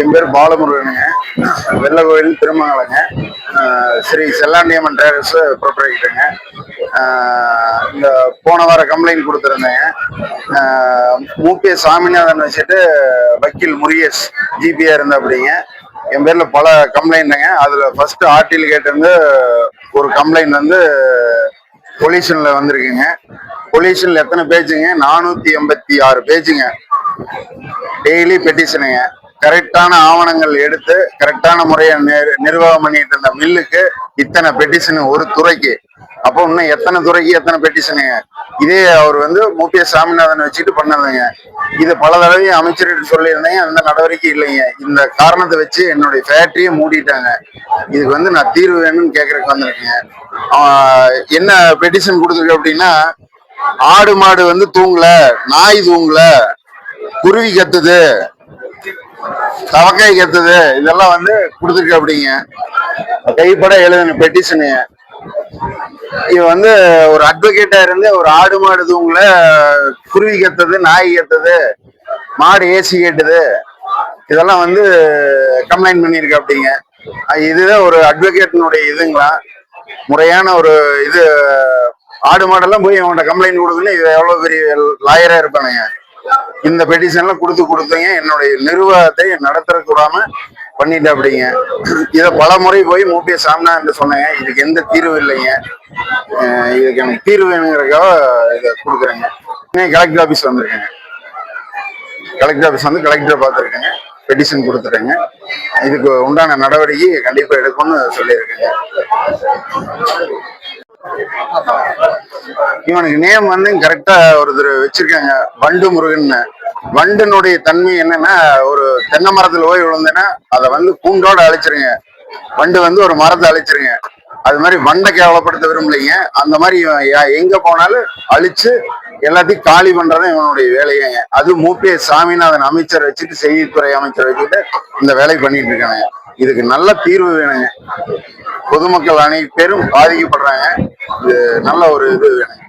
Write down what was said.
என் பேர் பாலமுருகனுங்க. வெள்ளகோயில் திருமங்கலங்க. ஸ்ரீ செல்லாண்டியம்மன் டிராவல்ஸ் ப்ரொப்ரைட்டருங்க. இந்த போன வாரம் கம்ப்ளைண்ட் கொடுத்துருந்தேங்க. மூபிஎஸ் சாமிநாதன் வச்சுட்டு வக்கீல் முருகேஷ் ஜிபியா இருந்தா அப்படிங்க. என் பேர்ல பல கம்ப்ளைண்ட்டுங்க. அதுல ஃபர்ஸ்ட் ஆர்டில் கேட்டிருந்து ஒரு கம்ப்ளைண்ட் வந்து பொல்யூஷன்ல வந்திருக்குங்க. பொல்யூஷன்ல எத்தனை பேஜுங்க? 486 பேஜுங்க. டெய்லி பெட்டிஷனுங்க. கரெக்டான ஆவணங்கள் எடுத்து கரெக்டான முறையை நிர்வாகம் பண்ணிட்டு இருந்த மில்லுக்கு இத்தனை பெட்டிஷன் ஒரு துறைக்கு. அப்போ இன்னும் எத்தனை துறைக்கு எத்தனை பெட்டிஷனுங்க? இதே அவர் வந்து மூபிஎஸ் சாமிநாதன் வச்சுட்டு பண்ணதுங்க. இது பல தடவையும் அமைச்சர்கிட்ட சொல்லியிருந்தேங்க, அந்த நடவடிக்கை இல்லைங்க. இந்த காரணத்தை வச்சு என்னுடைய ஃபேக்டரியை மூடிட்டாங்க. இதுக்கு வந்து நான் தீர்வு வேணும்னு கேட்கறதுக்கு வந்திருக்கேங்க. என்ன பெட்டிஷன் கொடுத்துருக்கு அப்படின்னா, ஆடு மாடு வந்து தூங்கல, நாய் தூங்கல, குருவி கத்துது, தவக்காய் கத்துது, இதெல்லாம் வந்து கொடுத்துருக்கு அப்படிங்க. கைப்பட எழுதின பெட்டிஷனுங்க. இது வந்து ஒரு அட்வொகேட்டா இருந்து ஒரு ஆடு மாடு தூங்கல, குருவி கத்துது, நாய் கத்துது, மாடு ஏசி கேட்டுது, இதெல்லாம் வந்து கம்ப்ளைண்ட் பண்ணிருக்கு அப்படிங்க. இதுதான் ஒரு அட்வொகேட்டினுடைய இதுங்களா? முறையான ஒரு இது ஆடு மாடெல்லாம் போய் அவன்கிட்ட கம்ப்ளைண்ட் கொடுக்குன்னு இது எவ்வளவு பெரிய லாயரா இருப்பானுங்க. இந்த பெட்டிஷன்லாம் கொடுத்தீங்க, என்னுடைய நிர்வாகத்தை நடத்துறதுக்கு விடாம பண்ணிட்டு அப்படிங்க. இதை பல முறை போய் மூபிஎஸ் சாமிநாதன் சொன்னேங்க. இதுக்கு எந்த தீர்வு இல்லைங்க. இதுக்கு எனக்கு தீர்வு வேணுங்கிறதுக்காக இதை கொடுக்குறேங்க. கலெக்டர் ஆஃபீஸ் வந்திருக்கேங்க. கலெக்டர் ஆஃபீஸ் வந்து கலெக்டரை பார்த்துருக்கேங்க. பெட்டிஷன் கொடுத்துருங்க. இதுக்கு உண்டான நடவடிக்கை கண்டிப்பா எடுக்கும்னு சொல்லியிருக்கேங்க. இவனுக்கு நேம் வந்து கரெக்டா ஒருத்தர் வச்சிருக்காங்க, வண்டு முருகன். வண்டனுடைய தன்மை என்னன்னா, ஒரு தென்னை மரத்துல போய் விழுந்தேன்னா அதை வந்து பூண்டோட அழிச்சிருங்க. வண்டு வந்து ஒரு மரத்தை அழிச்சிருங்க. அது மாதிரி வண்டை கேவலப்படுத்த விரும்பலைங்க. அந்த மாதிரி எங்க போனாலும் அழிச்சு எல்லாத்தையும் காலி பண்றதும் இவனுடைய வேலையங்க. அது மூபிஎஸ் சாமிநாதன் அமைச்சர் வச்சுட்டு, செய்தித்துறை அமைச்சர் வச்சுட்டு இந்த வேலை பண்ணிட்டு இருக்காங்க. இதுக்கு நல்ல தீர்வு வேணுங்க. பொதுமக்கள் அனைத்து பேரும் பாதிக்கப்படுறாங்க. இது நல்ல ஒரு இது வேணுங்க.